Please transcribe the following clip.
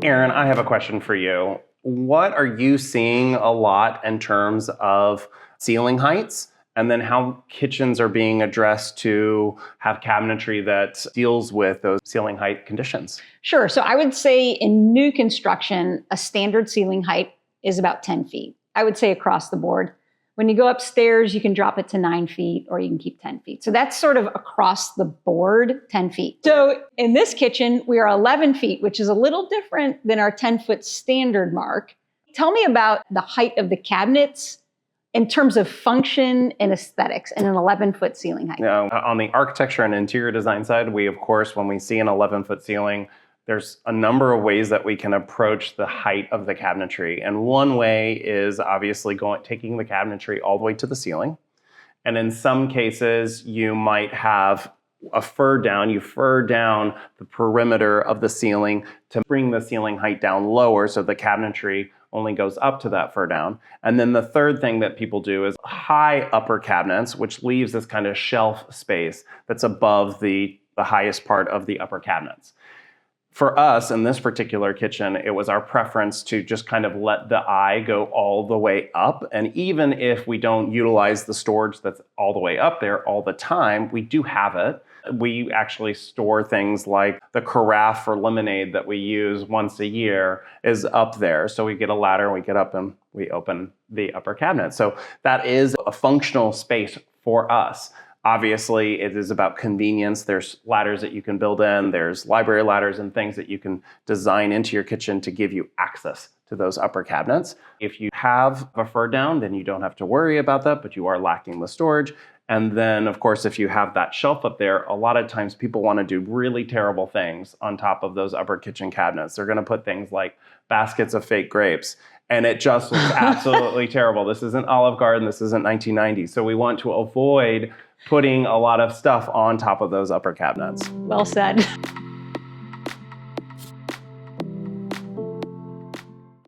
Erin, I have a question for you. What are you seeing a lot in terms of ceiling heights? And then how kitchens are being addressed to have cabinetry that deals with those ceiling height conditions? Sure. So I would say in new construction, a standard ceiling height is about 10 feet. I would say across the board. When you go upstairs, you can drop it to 9 feet or you can keep 10 feet. So that's sort of across the board, 10 feet. So in this kitchen, we are 11 feet, which is a little different than our 10-foot standard mark. Tell me about the height of the cabinets in terms of function and aesthetics in an 11-foot ceiling height. Now, on the architecture and interior design side, we, of course, when we see an 11-foot ceiling, there's a number of ways that we can approach the height of the cabinetry. And one way is obviously taking the cabinetry all the way to the ceiling. And in some cases, you might have a fur down. You fur down the perimeter of the ceiling to bring the ceiling height down lower so the cabinetry only goes up to that fur down. And then the third thing that people do is high upper cabinets, which leaves this kind of shelf space that's above the highest part of the upper cabinets. For us, in this particular kitchen, it was our preference to just kind of let the eye go all the way up. And even if we don't utilize the storage that's all the way up there all the time, we do have it. We actually store things like the carafe for lemonade that we use once a year is up there. So we get a ladder, we get up and we open the upper cabinet. So that is a functional space for us. Obviously, it is about convenience. There's ladders that you can build in. There's library ladders and things that you can design into your kitchen to give you access to those upper cabinets. If you have a fur down, then you don't have to worry about that, but you are lacking the storage. And then, of course, if you have that shelf up there, a lot of times people want to do really terrible things on top of those upper kitchen cabinets. They're going to put things like baskets of fake grapes. And it just looks absolutely terrible. This isn't Olive Garden. This isn't 1990. So we want to avoid putting a lot of stuff on top of those upper cabinets. Well said.